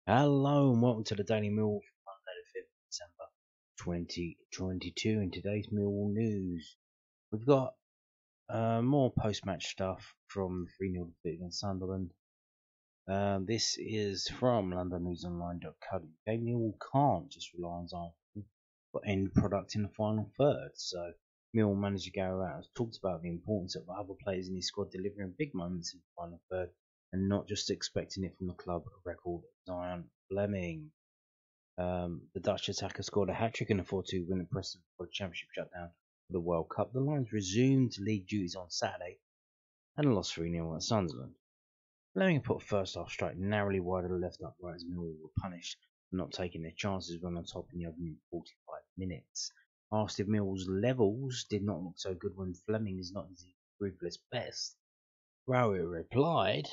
Hello and welcome to the Daily Millwall for Monday the 5th of December 2022. In today's Millwall news, we've got more post-match stuff from the 3-0 defeat against Sunderland. This is from londonnewsonline.co.uk. Millwall can't just rely on Zion for end product in the final third. So Millwall manager Gary Rowett has talked about the importance of other players in his squad delivering big moments in the final third and not just expecting it from the club record Zion Flemming. The Dutch attacker scored a hat-trick in a 4-2 win at Preston for the Championship shutdown for the World Cup. The Lions resumed league duties on Saturday and lost 3-0 at Sunderland. Fleming put a first-half strike narrowly wide of the left upright as Millwall were punished for not taking their chances when on top in the opening 45 minutes. Asked if Millwall's levels did not look so good when Fleming is not his ruthless best, Rowett replied,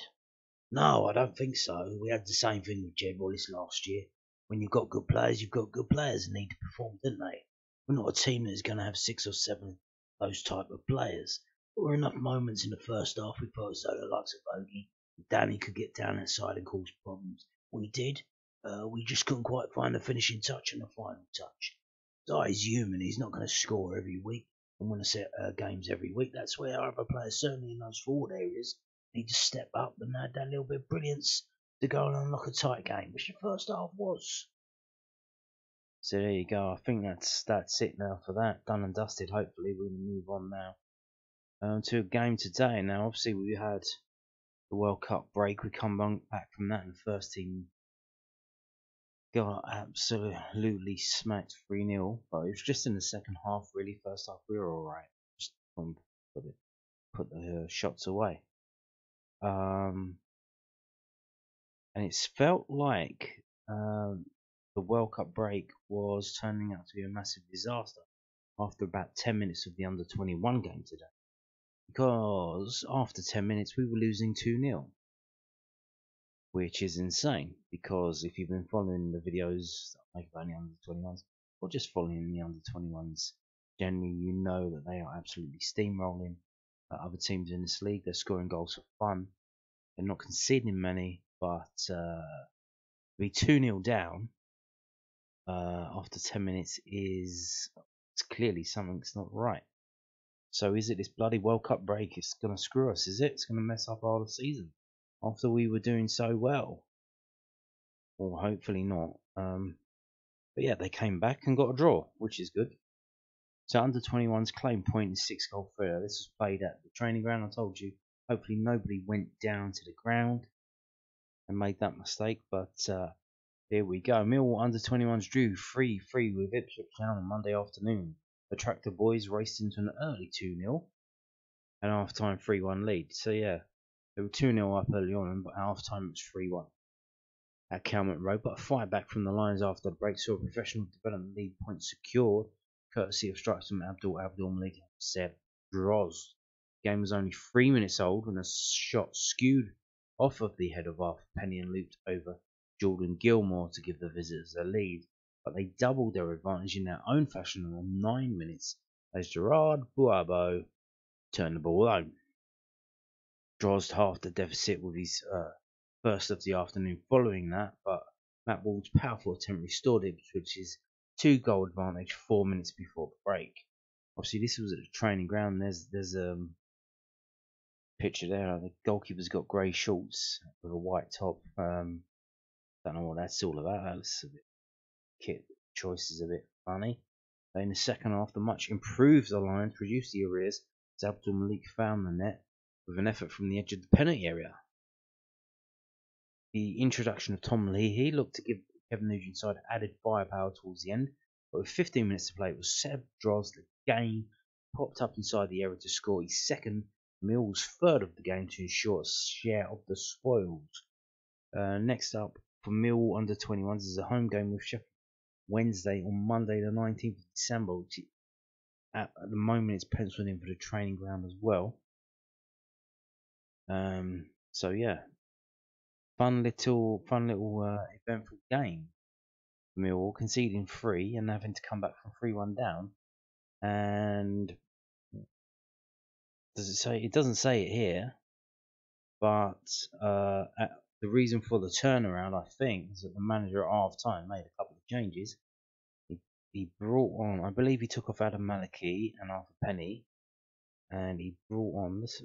"No, I don't think so. We had the same thing with Jed Wallace last year. When you've got good players, you've got good players and need to perform, don't they? We're not a team that's going to have 6 or 7 of those type of players. There were enough moments in the first half we felt as though the likes of Bogey and Danny could get down inside and cause problems. We did. We just couldn't quite find the finishing touch and the final touch. He's human. He's not going to score every week and win games every week. That's where our other players, certainly in those forward areas, need to step up and add that little bit of brilliance to go and unlock a tight game, which the first half was." So there you go. I think that's it now for that. Done and dusted. Hopefully we're going to move on now to a game today. Now obviously we had the World Cup break. We come back from that and the first team got absolutely smacked 3-0, but it was just in the second half really. First half we were alright. Just put the shots away. And it's felt like the World Cup break was turning out to be a massive disaster after about 10 minutes of the under-21 game today. Because after 10 minutes we were losing 2-0. Which is insane, because if you've been following the videos that I make about the under-21s, or just following the under-21s generally, you know that they are absolutely steamrolling other teams in this league. They're scoring goals for fun. They're not conceding many, but to be 2-0 down after 10 minutes it's clearly something's not right. So is it this bloody World Cup break is going to screw us? Is it? It's going to mess up our whole season after we were doing so well? Or hopefully not. But yeah, they came back and got a draw, which is good. So under-21s claim point in 6-goal thriller. This was played at the training ground. I told you. Hopefully nobody went down to the ground and made that mistake. But here we go. Millwall under-21s drew 3-3 with Ipswich Town on Monday afternoon. The Tractor Boys raced into an early 2-0 and half-time 3-1 lead. So yeah, they were 2-0 up early on, but at half-time it was 3-1. At Calmont Road, but a fight back from the Lions after the break saw a professional development league point secured, courtesy of strikes from Abdul Malik and Seb Droz. The game was only 3 minutes old when a shot skewed off of the head of Arthur Penny and looped over Jordan Gilmore to give the visitors a lead, but they doubled their advantage in their own fashion on 9 minutes as Gerard Buabo turned the ball home. Droz halved the deficit with his first of the afternoon following that, but Matt Ward's powerful attempt restored Ipswich's 2-goal advantage 4 minutes before the break. Obviously, this was at the training ground. There's a picture there. The goalkeeper's got grey shorts with a white top. Don't know what that's all about. That's a bit, kit choice is a bit funny. In the second half, the much improved Lions produced the arrears as Abdul Malik found the net with an effort from the edge of the penalty area. The introduction of Tom Leahy looked to give Kevin Nugent's side added firepower towards the end, but with 15 minutes to play, it was Seb Droz that again popped up inside the area to score his second, Mill's third of the game to ensure a share of the spoils. Next up for Mill under-21s is a home game with Sheffield Wednesday on Monday the 19th of December, which at the moment it's penciled in for the training ground as well. So yeah. Fun little eventful game. Millwall conceding 3 and having to come back from 3-1 down. And does it say? It doesn't say it here, but the reason for the turnaround, I think, is that the manager at half time made a couple of changes. He brought on, I believe he took off Adam Maliki and Arthur Penny, and he brought on this.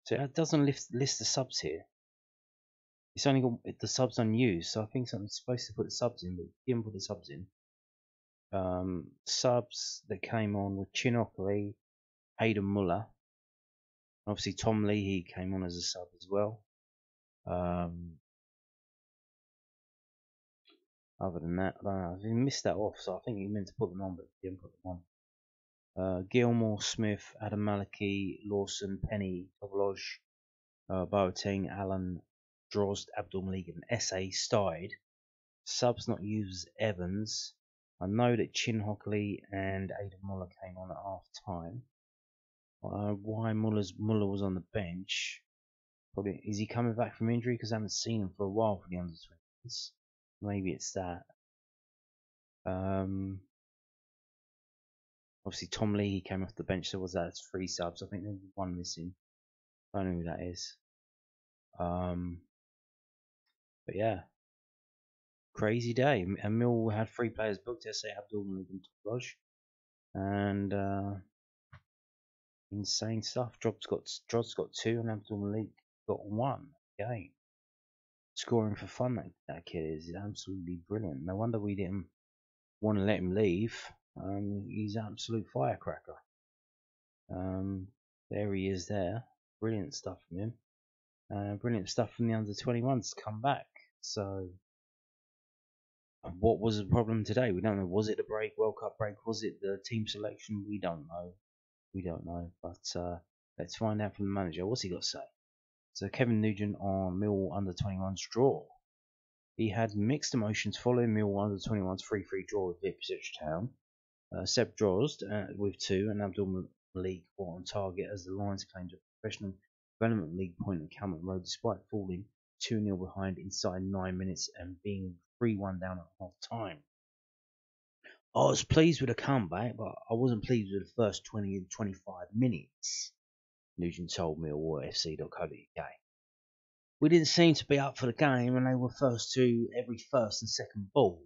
So it doesn't list the subs here. It's only got the subs unused, so I think something's supposed to put the subs in, but he didn't put the subs in. Subs that came on were Chin Ockley, Hayden Muller. Obviously, Tom Leahy came on as a sub as well. Other than that, I don't know. He missed that off, so I think he meant to put them on, but he didn't put them on. Gilmore, Smith, Adam Maliki, Lawson, Penny, Toboloj, Boateng, Allen, Drozd, Abdul Malik, and SA started. Subs not used: Evans. I know that Chin Hockley and Aidan Muller came on at half time. Why Muller was on the bench? Probably, is he coming back from injury? Because I haven't seen him for a while for the under-20s. Maybe it's that. Obviously, Tom Lee, he came off the bench, so was that? It's 3 subs. I think there's 1 missing. I don't know who that is. But yeah, crazy day. And Mill had 3 players booked: SA, Abdul Malik, and Toboloj. And insane stuff. Droz got 2, and Abdul Malik got 1 game. Scoring for fun, that kid is absolutely brilliant. No wonder we didn't want to let him leave. He's an absolute firecracker. There he is there. Brilliant stuff from him. Brilliant stuff from the under-21s to come back. So, what was the problem today? We don't know. Was it the break, World Cup break? Was it the team selection? We don't know. But let's find out from the manager. What's he got to say? So, Kevin Nugent on Millwall under-21s draw. He had mixed emotions following Millwall under-21s 3-3 draw with Ipswich Town. Seb Drozd with 2 and Abdul Malik were on target as the Lions claimed a professional development league point at Calmont Road despite falling 2-0 behind inside 9 minutes and being 3-1 down at half time. I was pleased with the comeback, but I wasn't pleased with the first 20 and 25 minutes, Nugent told MillwallFC.co.uk. We didn't seem to be up for the game, and they were first to every first and second ball.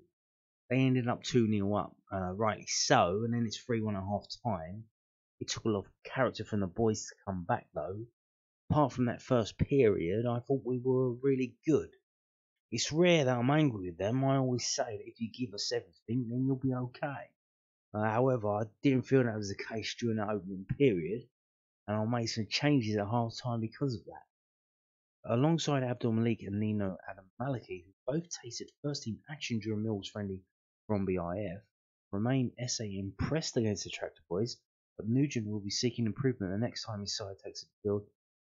They ended up 2-0 up, rightly so, and then it's 3-1 at half time. It took a lot of character from the boys to come back, though. Apart from that first period, I thought we were really good. It's rare that I'm angry with them. I always say that if you give us everything, then you'll be okay. However, I didn't feel that was the case during the opening period, and I made some changes at half time because of that. Alongside Abdul Malik and Nino Adam Maliki, who both tasted first team action during Mill's friendly Bromby IF, remain SA impressed against the Tractor Boys, but Nugent will be seeking improvement the next time his side takes the field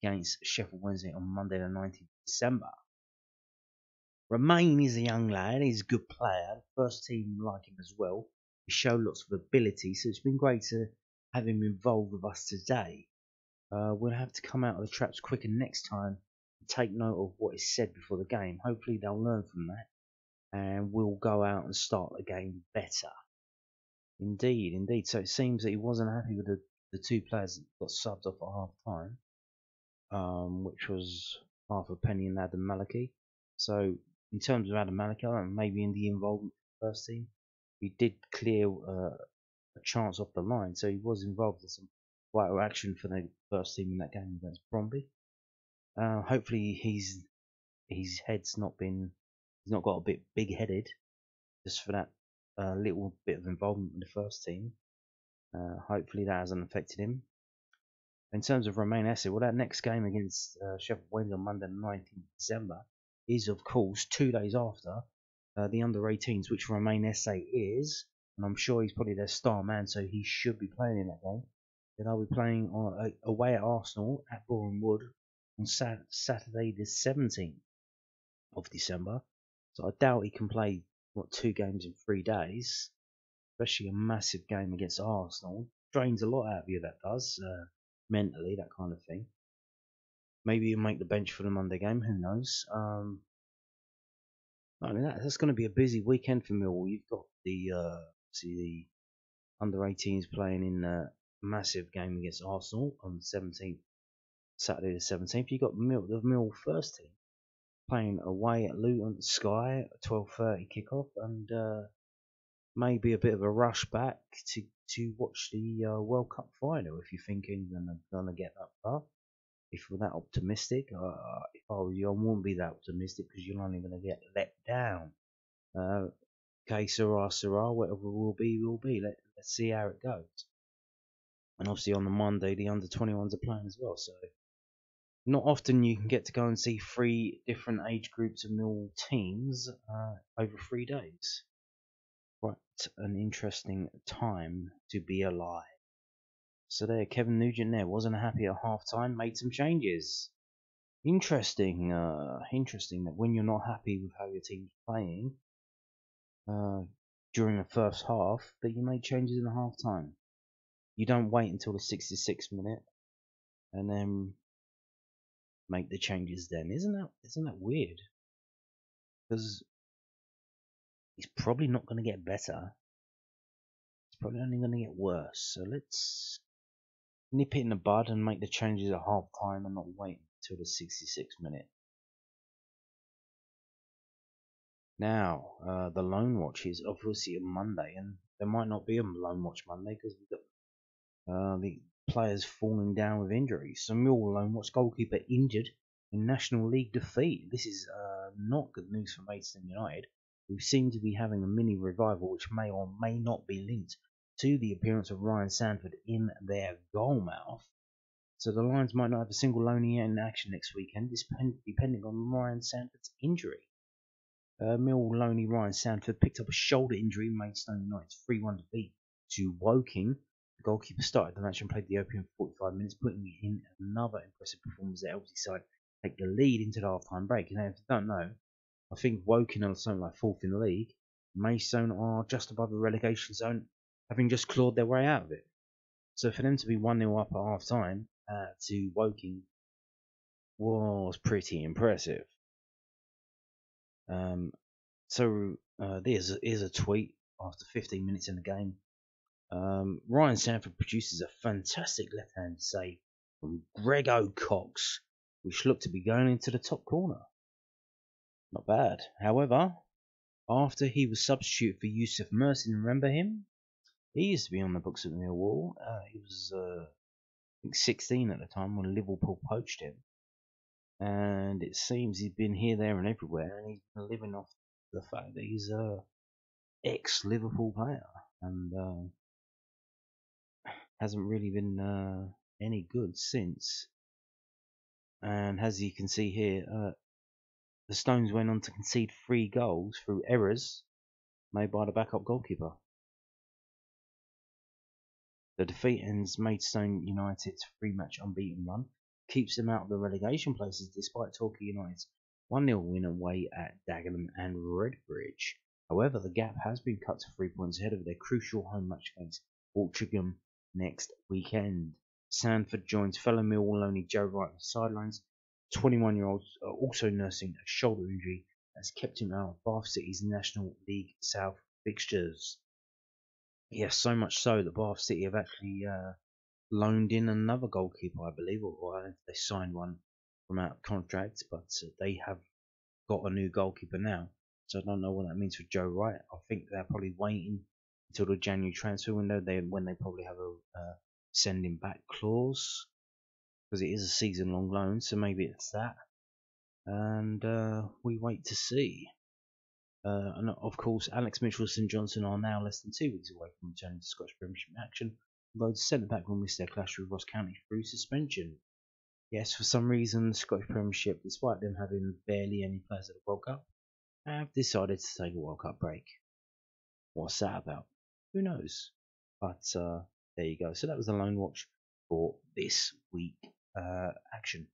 against Sheffield Wednesday on Monday the 19th of December. Romain is a young lad, he's a good player, the first team like him as well. He showed lots of ability, so it's been great to have him involved with us today. We'll have to come out of the traps quicker next time and take note of what is said before the game. Hopefully they'll learn from that and we'll go out and start the game better. Indeed. So it seems that he wasn't happy with the 2 players that got subbed off at half time, which was Arthur Penny and Adam Maliki. So in terms of Adam Maliki, maybe in the involvement of the first team, he did clear a chance off the line, so he was involved in some vital action for the first team in that game against Bromby. Hopefully his head's not got a bit big-headed just for that little bit of involvement in the first team. Hopefully that hasn't affected him. In terms of Romain Esse, well, that next game against Sheffield Wednesday on Monday the 19th of December is, of course, 2 days after the under-18s, which Romain Esse is, and I'm sure he's probably their star man, so he should be playing in that game. Then I'll be playing away at Arsenal at Boreham Wood on Saturday the 17th of December. So I doubt he can play 2 games in 3 days, especially a massive game against Arsenal. Drains a lot out of you, that does, mentally, that kind of thing. Maybe he'll make the bench for the Monday game, who knows. I mean, that's going to be a busy weekend for Millwall. You've got the under-18s playing in a massive game against Arsenal on the 17th, Saturday the 17th. You've got the Mill first team playing away at Luton Sky, 12:30 kickoff, and maybe a bit of a rush back to watch the World Cup final if you think England are gonna get that far. If you're that optimistic, if I was you, I wouldn't be that optimistic because you're only gonna get let down. Que sera, whatever will be, will be. Let's see how it goes. And obviously on the Monday, the under-21s are playing as well, so not often you can get to go and see 3 different age groups of Millwall teams over 3 days. Quite an interesting time to be alive. So there, Kevin Nugent there wasn't happy at half-time, made some changes. Interesting that when you're not happy with how your team's playing during the first half, that you make changes in the half-time. You don't wait until the 66th minute and then make the changes then. Isn't that weird? Because he's probably not going to get better. It's probably only going to get worse. So let's nip it in the bud and make the changes at half time and not wait until the 66th minute. Now, the Loanwatch is obviously a Monday, and there might not be a Loanwatch Monday because we've got the players falling down with injuries. So Millwall Loanwatch goalkeeper injured in National League defeat. This is not good news for Maidstone United, who seem to be having a mini revival which may or may not be linked to the appearance of Ryan Sanford in their goalmouth. So the Lions might not have a single loanee in action next weekend, depending on Ryan Sanford's injury. Millwall loanee Ryan Sanford picked up a shoulder injury in Maidstone United's 3-1 defeat to Woking. The goalkeeper started the match and played the opening 45 minutes, putting in another impressive performance at Elsie side take the lead into the half-time break. Now, if you don't know, I think Woking are something like 4th in the league. Maidstone are just above the relegation zone, having just clawed their way out of it. So for them to be 1-0 up at half-time to Woking was pretty impressive. Here's a tweet after 15 minutes in the game. Ryan Sanford produces a fantastic left-hand save from Greg O'Cox, which looked to be going into the top corner. Not bad. However, after he was substituted for Yusuf Mersin, remember him? He used to be on the books at Millwall. He was I think 16 at the time when Liverpool poached him. And it seems he's been here, there and everywhere, and he's been living off the fact that he's a ex-Liverpool player and hasn't really been any good since. And as you can see here, the Stones went on to concede 3 goals through errors made by the backup goalkeeper. The defeat ends Maidstone United's 3-match unbeaten run, keeps them out of the relegation places despite Torquay United's 1-0 win away at Dagenham and Redbridge. However, the gap has been cut to 3 points ahead of their crucial home match against Altrincham next weekend. Sanford joins fellow Millwall loanee Joe Wright on the sidelines. 21-year-olds are also nursing a shoulder injury that's kept him out of Bath City's National League South fixtures. Yes, so much so that Bath City have actually loaned in another goalkeeper, I believe, or they signed one from out of contract, but they have got a new goalkeeper now. So I don't know what that means for Joe Wright. I think they're probably waiting until the January transfer window when they probably have a sending back clause, because it is a season-long loan, so maybe it's that. And we wait to see. And of course, Alex Mitchell and St Johnson are now less than 2 weeks away from returning to Scottish Premiership action, although the centre-back will miss their clash with Ross County through suspension. Yes, for some reason, the Scottish Premiership, despite them having barely any players at the World Cup, have decided to take a World Cup break. What's that about? Who knows? But there you go. So that was the Loanwatch for this week action.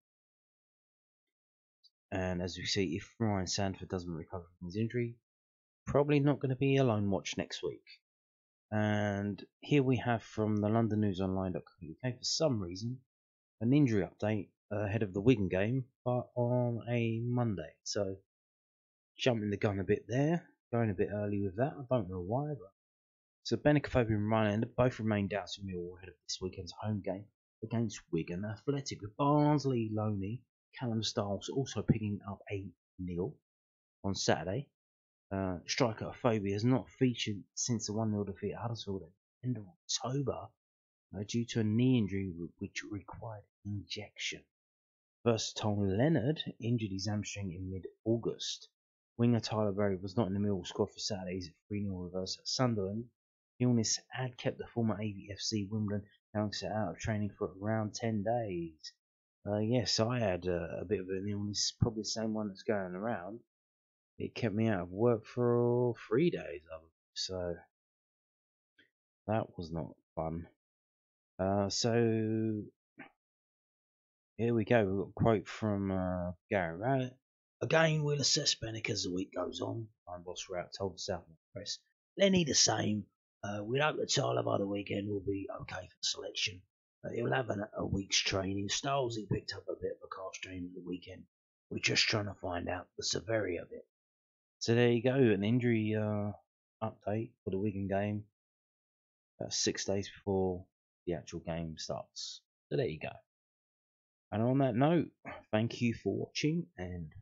And as we see, if Ryan Sanford doesn't recover from his injury, probably not going to be a Loanwatch next week. And here we have from the LondonNewsOnline.co.uk, for some reason, an injury update ahead of the Wigan game, but on a Monday. So, jumping the gun a bit there, going a bit early with that. I don't know why, but so Benicofobia and Rylander both remain doubts for Millwall ahead of this weekend's home game against Wigan Athletic, with Barnsley loanee Callum Stiles also picking up a nil on Saturday. Striker Afobe has not featured since the 1-0 defeat at Huddersfield at the end of October due to a knee injury which required injection. Versatile Leonard injured his hamstring in mid-August. Winger Tyler Berry was not in the Millwall squad for Saturday's 3-0 reverse at Sunderland. Illness had kept the former AVFC Wimbledon youngster out of training for around 10 days. Yes, I had a bit of an illness, probably the same one that's going around. It kept me out of work for 3 days, so that was not fun. So here we go. We've got a quote from Gary Rowett. Again, we'll assess Bennick as the week goes on. Line boss Rowett told the Southern Press. Lenny the same. We hope that Tyler by the weekend will be okay for the selection. He'll have a week's training. Stiles, he picked up a bit of a calf strain at the weekend. We're just trying to find out the severity of it. So there you go, an injury update for the Wigan game. 6 days before the actual game starts. So there you go. And on that note, thank you for watching and